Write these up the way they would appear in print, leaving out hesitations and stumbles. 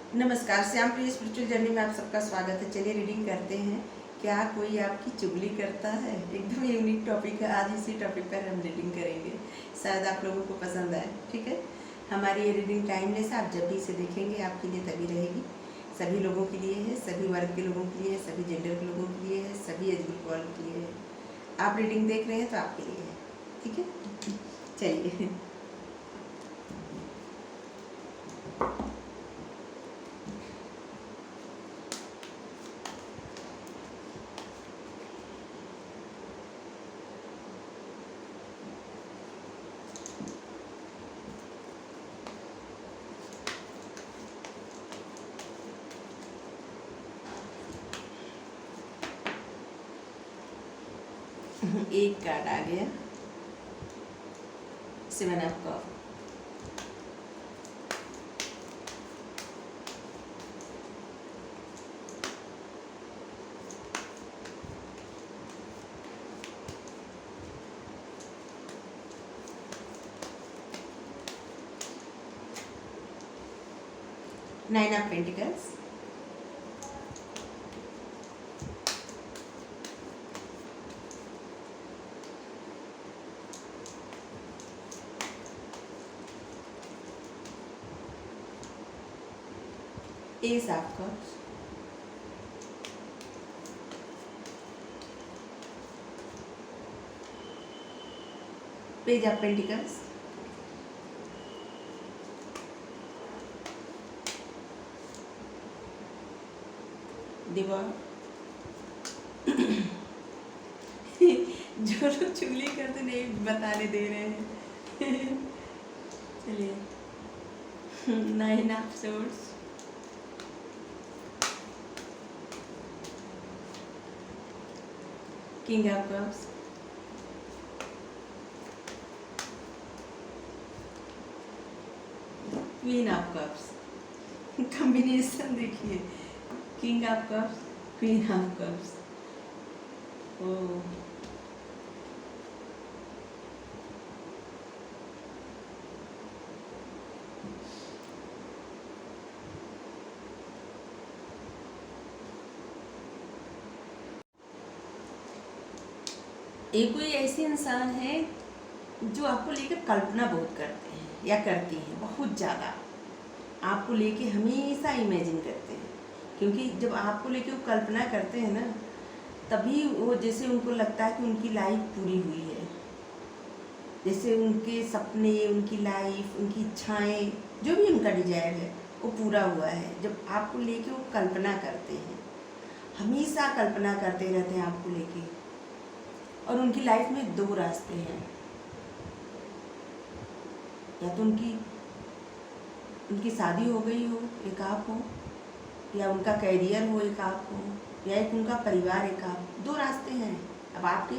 नमस्कार, श्याम प्रिय spiritual journey में आप सबका स्वागत है। चलिए रीडिंग करते हैं। क्या कोई आपकी चुगली करता है? एकदम यूनिक टॉपिक है। आज इसी टॉपिक पर हम रीडिंग करेंगे, शायद आप लोगों को पसंद आए। ठीक है, हमारी ये रीडिंग टाइमलेस है। आप जब भी इसे देखेंगे आपके लिए तभी रहेगी। सभी लोगों के लिए है, सभी वर्ग के लोगों के लिए है, सभी जेंडर के लोगों के लिए है, सभी एज ग्रुप वालों के लिए है। आप रीडिंग देख रहे हैं तो आपके लिए है। ठीक है, चलिए। एक कार्ड आ गया, 7 of cup. Nine of pentacles. S of cups. Page of pentacles. दीवार। जो लोग चुगली करते नहीं बताने दे रहे हैं। चलिए, 9 of swords. King of cups. Queen of cups. Combination देखिए, king of cups, queen of cups. ओ एक कोई ऐसे इंसान है जो आपको लेकर कल्पना बहुत करते हैं या करती हैं, बहुत ज़्यादा आपको लेके हमेशा इमेजिन करते हैं। क्योंकि जब आपको लेके वो कल्पना करते हैं ना, तभी वो जैसे उनको लगता है कि उनकी लाइफ पूरी हुई है, जैसे उनके सपने, उनकी लाइफ, उनकी इच्छाएं, जो भी उनका डिजायर है वो पूरा हुआ है। जब आपको लेके वो कल्पना करते हैं, हमेशा कल्पना करते रहते हैं आपको लेके। और उनकी लाइफ में दो रास्ते हैं, या तो उनकी शादी हो गई हो, एक आप हो, या उनका कैरियर हो, एक आप हो, या एक उनका परिवार, एक आप। दो रास्ते हैं। अब आपके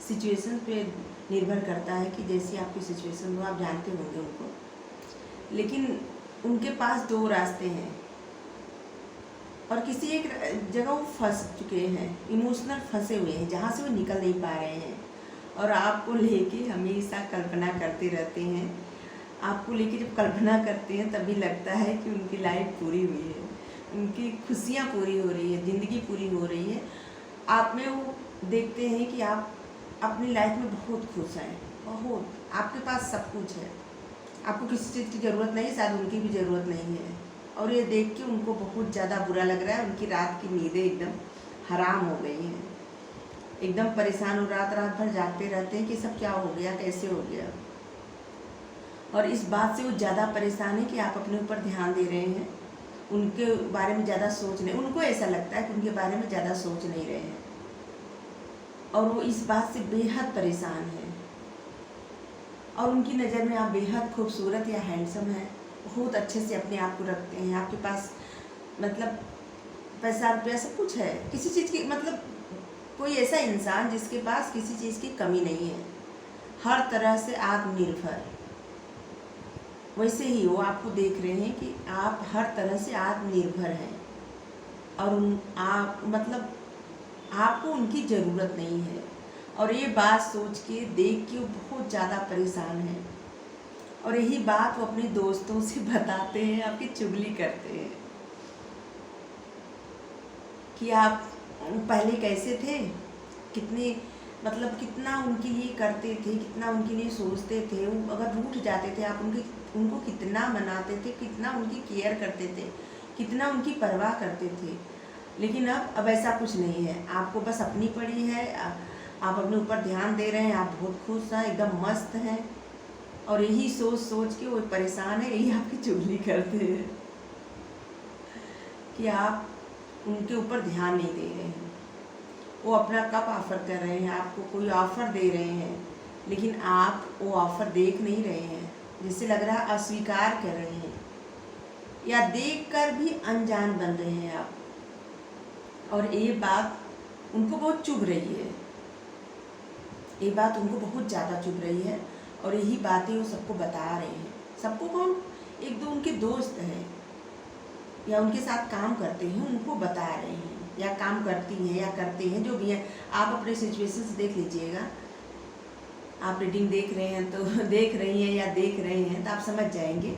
सिचुएशन पे निर्भर करता है कि जैसी आपकी सिचुएशन हो, आप जानते होंगे उनको, लेकिन उनके पास दो रास्ते हैं। और किसी एक जगह वो फंस चुके हैं, इमोशनल फंसे हुए हैं, जहाँ से वो निकल नहीं पा रहे हैं। और आपको लेके हमेशा कल्पना करते रहते हैं। आपको लेके जब कल्पना करते हैं तभी लगता है कि उनकी लाइफ पूरी हुई है, उनकी खुशियाँ पूरी हो रही है, ज़िंदगी पूरी हो रही है। आप में वो देखते हैं कि आप अपनी लाइफ में बहुत खुश हैं, बहुत, आपके पास सब कुछ है, आपको किसी चीज़ की ज़रूरत नहीं, शायद उनकी भी ज़रूरत नहीं है। और ये देख के उनको बहुत ज़्यादा बुरा लग रहा है। उनकी रात की नींदें एकदम हराम हो गई हैं, एकदम परेशान हो, रात रात भर जागते रहते हैं कि सब क्या हो गया, कैसे हो गया। और इस बात से वो ज़्यादा परेशान है कि आप अपने ऊपर ध्यान दे रहे हैं, उनके बारे में ज़्यादा सोच नहीं, उनको ऐसा लगता है कि उनके बारे में ज़्यादा सोच नहीं रहे हैं। और वो इस बात से बेहद परेशान है। और उनकी नज़र में आप बेहद खूबसूरत या हैंडसम हैं, बहुत अच्छे से अपने आप को रखते हैं, आपके पास मतलब पैसा रुपया सब कुछ है, किसी चीज़ की मतलब कोई ऐसा इंसान जिसके पास किसी चीज़ की कमी नहीं है, हर तरह से आत्मनिर्भर। वैसे ही वो आपको देख रहे हैं कि आप हर तरह से आत्मनिर्भर हैं। और आप मतलब आपको उनकी ज़रूरत नहीं है। और ये बात सोच के, देख के वो बहुत ज़्यादा परेशान हैं। और यही बात वो अपने दोस्तों से बताते हैं, आपकी चुगली करते हैं। कि आप पहले कैसे थे, कितने मतलब कितना उनके लिए करते थे, कितना उनके लिए सोचते थे। अगर रूठ जाते थे आप उनको कितना मनाते थे, कितना उनकी केयर करते थे, कितना उनकी परवाह करते थे। लेकिन अब ऐसा कुछ नहीं है। आपको बस अपनी पड़ी है, आप अपने ऊपर ध्यान दे रहे हैं, आप बहुत खुश हैं, एकदम मस्त हैं, और यही सोच सोच के वो परेशान है, यही आपकी चुगली करते हैं कि आप उनके ऊपर ध्यान नहीं दे रहे हैं। वो अपना कप ऑफ़र कर रहे हैं, आपको कोई ऑफ़र दे रहे हैं, लेकिन आप वो ऑफ़र देख नहीं रहे हैं, जिससे लग रहा है अस्वीकार कर रहे हैं, या देखकर भी अनजान बन रहे हैं आप। और ये बात उनको बहुत चुभ रही है, ये बात उनको बहुत ज़्यादा चुभ रही है, और यही बातें वो सबको बता रहे हैं। सबको कौन, एक दो उनके दोस्त हैं या उनके साथ काम करते हैं, उनको बता रहे हैं, या काम करती हैं या करते हैं, जो भी है। आप अपने सिचुएशंस देख लीजिएगा, आप रीडिंग देख रहे हैं तो देख रही हैं या देख रहे हैं तो आप समझ जाएंगे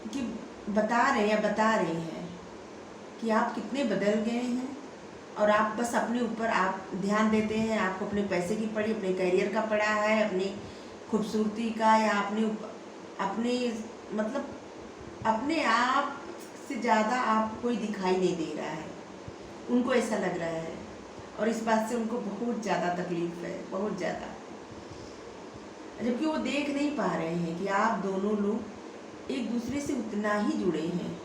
कि बता रहे हैं या बता रही हैं कि आप कितने बदल गए हैं, और आप बस अपने ऊपर आप ध्यान देते हैं। आपको अपने पैसे की पड़ी, अपने करियर का पड़ा है, अपनी खूबसूरती का, या अपने मतलब अपने आप से ज़्यादा आप कोई दिखाई नहीं दे रहा है, उनको ऐसा लग रहा है। और इस बात से उनको बहुत ज़्यादा तकलीफ़ है, बहुत ज़्यादा, जबकि वो देख नहीं पा रहे हैं कि आप दोनों लोग एक दूसरे से उतना ही जुड़े हैं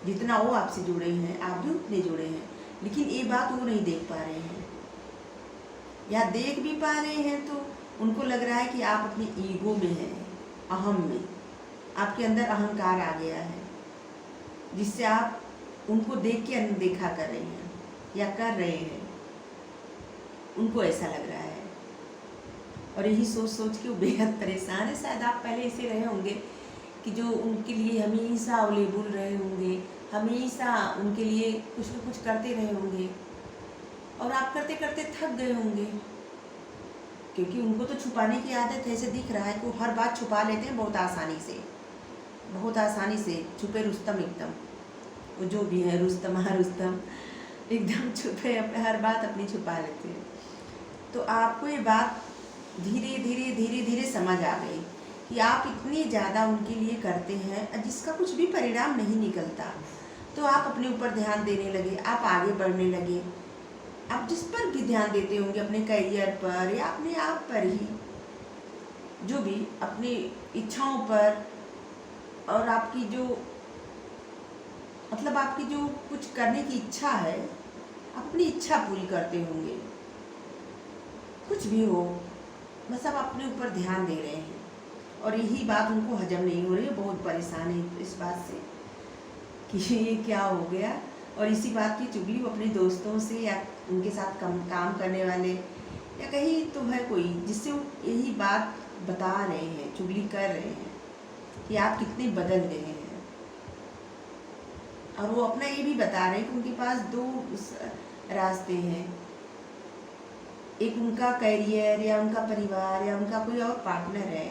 जितना वो आपसे जुड़े हैं, आप भी उतने जुड़े हैं। लेकिन ये बात वो नहीं देख पा रहे हैं, या देख भी पा रहे हैं तो उनको लग रहा है कि आप अपनी ईगो में हैं, अहम में, आपके अंदर अहंकार आ गया है, जिससे आप उनको देख के अनदेखा कर रहे हैं या कर रहे हैं। उनको ऐसा लग रहा है, और यही सोच सोच के वो बेहद परेशान है। शायद आप पहले ऐसे रहे होंगे कि जो उनके लिए हमेशा अवेलेबल रहे होंगे, हमेशा उनके लिए कुछ न कुछ करते रहे होंगे, और आप करते करते थक गए होंगे, क्योंकि उनको तो छुपाने की आदत है। ऐसे दिख रहा है कि वो हर बात छुपा लेते हैं बहुत आसानी से, बहुत आसानी से। छुपे रुस्तम, एकदम वो जो भी है, रुस्तम एकदम छुपे, अपने हर बात अपनी छुपा लेते हैं। तो आपको ये बात धीरे धीरे धीरे धीरे समझ आ गई कि आप इतनी ज़्यादा उनके लिए करते हैं, जिसका कुछ भी परिणाम नहीं निकलता। तो आप अपने ऊपर ध्यान देने लगे, आप आगे बढ़ने लगे। आप जिस पर भी ध्यान देते होंगे, अपने करियर पर या अपने आप पर ही, जो भी अपनी इच्छाओं पर, और आपकी जो मतलब आपकी जो कुछ करने की इच्छा है, अपनी इच्छा पूरी करते होंगे, कुछ भी हो, बस आप अपने ऊपर ध्यान दे रहे हैं। और यही बात उनको हजम नहीं हो रही है, बहुत परेशान है इस बात से कि ये क्या हो गया। और इसी बात की चुगली वो अपने दोस्तों से या उनके साथ काम करने वाले या कहीं तो है कोई, जिससे वो यही बात बता रहे हैं, चुगली कर रहे हैं कि आप कितने बदल गए हैं। और वो अपना ये भी बता रहे हैं कि उनके पास दो रास्ते हैं, एक उनका करियर या उनका परिवार या उनका कोई और पार्टनर है,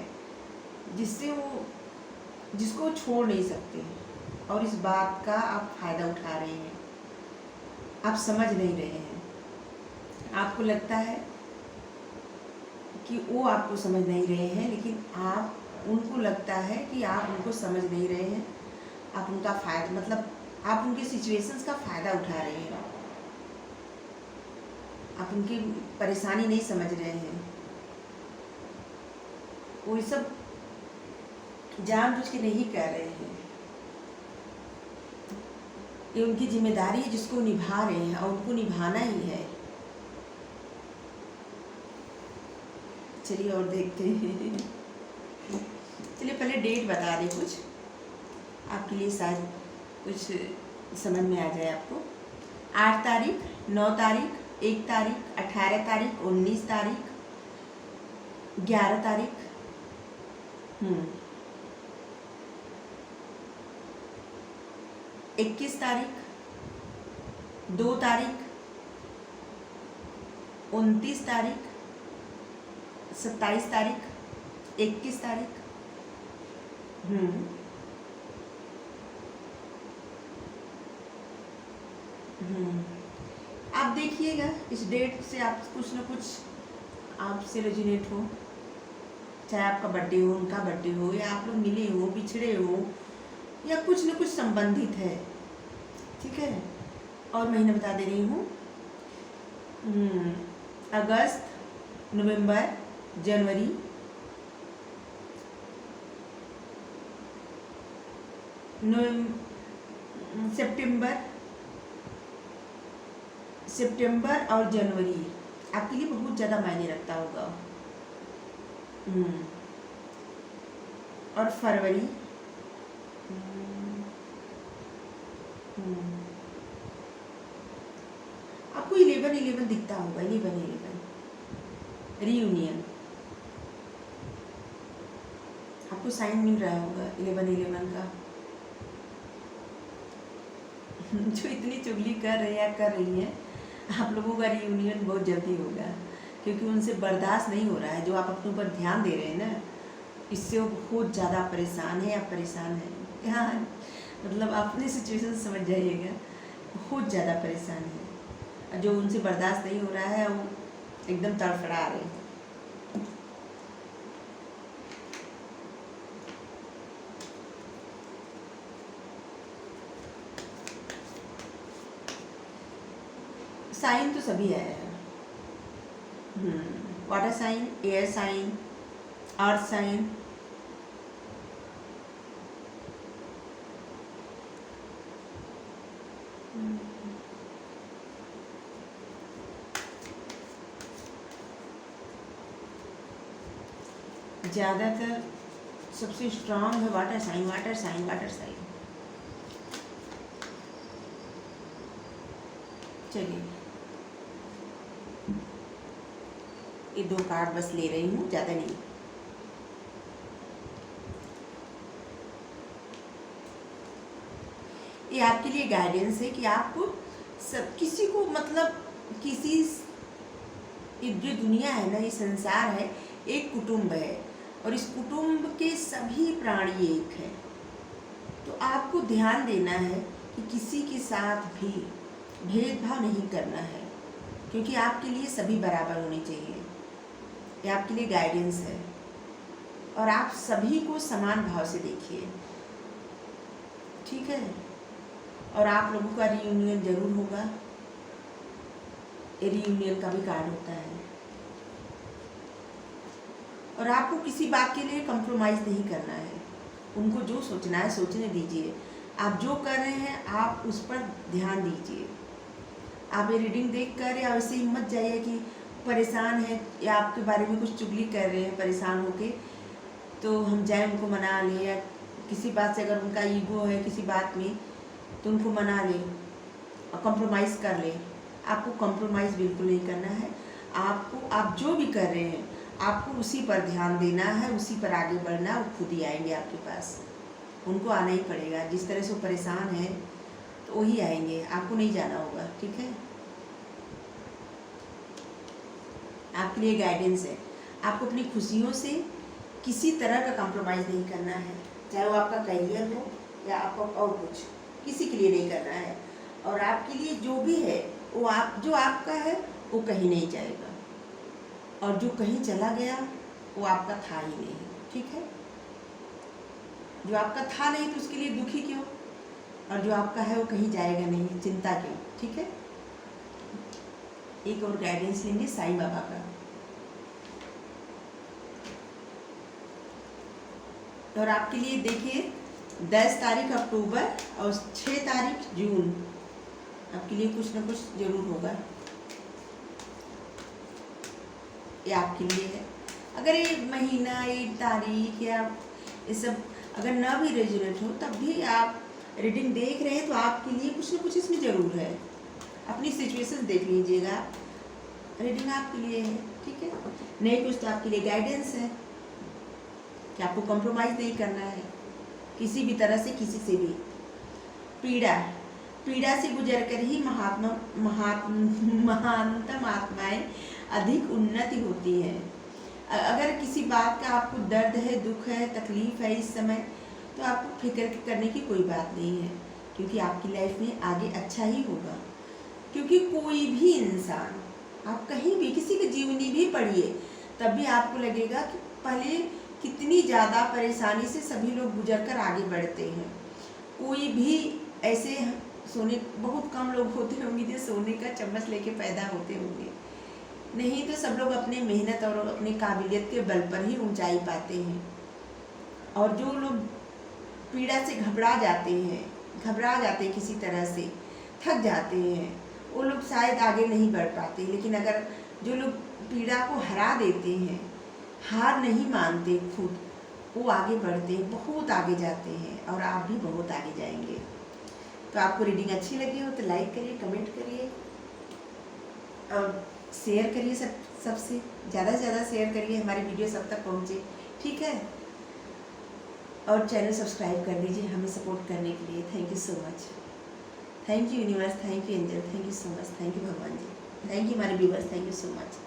जिसको छोड़ नहीं सकते, और इस बात का आप फ़ायदा उठा रहे हैं। आप समझ नहीं रहे हैं, आपको लगता है कि वो आपको समझ नहीं रहे हैं, लेकिन उनको लगता है कि आप उनको समझ नहीं रहे हैं। आप उनका फ़ायदा, मतलब आप उनके सिचुएशंस का फ़ायदा उठा रहे हैं, आप उनकी परेशानी नहीं समझ रहे हैं। वो ये सब जानबूझ के नहीं कर रहे हैं, ये उनकी जिम्मेदारी है जिसको निभा रहे हैं, और उनको निभाना ही है। चलिए और देखते हैं। चलिए पहले डेट बता दें कुछ, आपके लिए शायद कुछ समझ में आ जाए आपको। 8 तारीख, 9 तारीख, 1 तारीख, 18 तारीख, 19 तारीख, 11 तारीख, 21 तारीख, 2 तारीख, 29 तारीख, 27 तारीख, 21 तारीख, 28 देखिएगा इस डेट से आप कुछ ना कुछ आपसे रेजोनेट हो, चाहे आपका बर्थडे हो, उनका बर्थडे हो, या आप लोग मिले हो, बिछड़े हो, या कुछ न कुछ संबंधित है, ठीक है। और महीना बता दे रही हूँ, अगस्त, नवंबर, जनवरी, सितंबर और जनवरी आपके लिए बहुत ज़्यादा मायने रखता होगा। और फरवरी, आपको 11-11 दिखता होगा, 11-11 रीयूनियन आपको साइन मिल रहा होगा 11-11 का। जो इतनी चुगली कर रहे हैं या कर रही हैं, आप लोगों का रीयूनियन बहुत जल्दी होगा, क्योंकि उनसे बर्दाश्त नहीं हो रहा है जो आप अपने ऊपर ध्यान दे रहे हैं ना, इससे वो बहुत ज़्यादा परेशान है या परेशान है। यहाँ मतलब अपनी सिचुएशन समझ जाइएगा, बहुत ज़्यादा परेशान है। जो उनसे बर्दाश्त नहीं हो रहा है वो एकदम तड़फड़ा रहे हैं। साइन तो सभी है, water sign, air sign, earth sign, ज़्यादातर सबसे स्ट्रांग है water sign, water sign, water sign. चलिए ये 2 कार्ड बस ले रही हूँ, ज़्यादा नहीं। ये आपके लिए गाइडेंस है कि आपको सब किसी को मतलब किसी ये जो दुनिया है ना, ये संसार है, एक कुटुंब है और इस कुटुंब के सभी प्राणी एक हैं। तो आपको ध्यान देना है कि किसी के साथ भी भेदभाव नहीं करना है, क्योंकि आपके लिए सभी बराबर होने चाहिए। ये आपके लिए गाइडेंस है और आप सभी को समान भाव से देखिए, ठीक है। और आप लोगों का रीयूनियन जरूर होगा, रीयूनियन का भी कार्ड होता है। और आपको किसी बात के लिए कंप्रोमाइज़ नहीं करना है, उनको जो सोचना है सोचने दीजिए। आप जो कर रहे हैं आप उस पर ध्यान दीजिए। आप ये रीडिंग देख कर या वैसे ही मत जाइए कि परेशान है या आपके बारे में कुछ चुगली कर रहे हैं परेशान होके, तो हम जाए उनको मना लें, या किसी बात से अगर उनका ईगो है किसी बात में तो उनको मना लें और कंप्रोमाइज़ कर लें। आपको कंप्रोमाइज़ बिल्कुल नहीं करना है। आपको आप जो भी कर रहे हैं आपको उसी पर ध्यान देना है, उसी पर आगे बढ़ना। वो खुद ही आएंगे आपके पास, उनको आना ही पड़ेगा। जिस तरह से वो परेशान है तो वही आएंगे, आपको नहीं जाना होगा, ठीक है। आपके लिए गाइडेंस है, आपको अपनी खुशियों से किसी तरह का कंप्रोमाइज़ नहीं करना है, चाहे वो आपका करियर हो या आपका और कुछ, किसी के लिए नहीं करना है। और आपके लिए जो भी है वो जो आपका है वो कहीं नहीं जाएगा, और जो कहीं चला गया वो आपका था ही नहीं, ठीक है। जो आपका था नहीं तो उसके लिए दुखी क्यों, और जो आपका है वो कहीं जाएगा नहीं, चिंता क्यों, ठीक है। एक और गाइडेंस लेंगे साईं बाबा का। और आपके लिए देखिए 10 तारीख अक्टूबर और 6 तारीख जून आपके लिए कुछ ना कुछ जरूर होगा। ये आपके लिए है। अगर ये महीना, ये तारीख या ये सब अगर ना भी रेजोनेट हो तब भी आप रीडिंग देख रहे हैं तो आपके लिए कुछ ना कुछ इसमें ज़रूर है। अपनी सिचुएशन देख लीजिएगा, रीडिंग आपके लिए है, ठीक है। नहीं कुछ तो आपके लिए गाइडेंस है कि आपको कॉम्प्रोमाइज़ नहीं करना है किसी भी तरह से, किसी से भी। पीड़ा से गुजरकर ही महानतम आत्माएं अधिक उन्नति होती है। अगर किसी बात का आपको दर्द है, दुख है, तकलीफ़ है इस समय, तो आपको फिक्र करने की कोई बात नहीं है, क्योंकि आपकी लाइफ में आगे अच्छा ही होगा। क्योंकि कोई भी इंसान, आप कहीं भी किसी की जीवनी भी पढ़िए तब भी आपको लगेगा कि पहले कितनी ज़्यादा परेशानी से सभी लोग गुजर कर आगे बढ़ते हैं। कोई भी ऐसे सोने, बहुत कम लोग होते होंगे जो सोने का चम्मच लेके पैदा होते होंगे, नहीं तो सब लोग अपने मेहनत और अपनी काबिलियत के बल पर ही ऊंचाई पाते हैं। और जो लोग पीड़ा से घबरा जाते हैं किसी तरह से, थक जाते हैं, वो लोग शायद आगे नहीं बढ़ पाते। लेकिन अगर जो लोग पीड़ा को हरा देते हैं, हार नहीं मानते खुद, वो आगे बढ़ते हैं, बहुत आगे जाते हैं, और आप भी बहुत आगे जाएंगे। तो आपको रीडिंग अच्छी लगी हो तो लाइक करिए, कमेंट करिए और शेयर करिए, सबसे ज़्यादा से ज़्यादा शेयर करिए, हमारी वीडियो सब तक पहुँचे, ठीक है। और चैनल सब्सक्राइब कर दीजिए हमें सपोर्ट करने के लिए। Thank you so much. Thank you universe, thank you angel, thank you so much, thank you भगवान जी, थैंक यू हमारे viewers, thank you so much.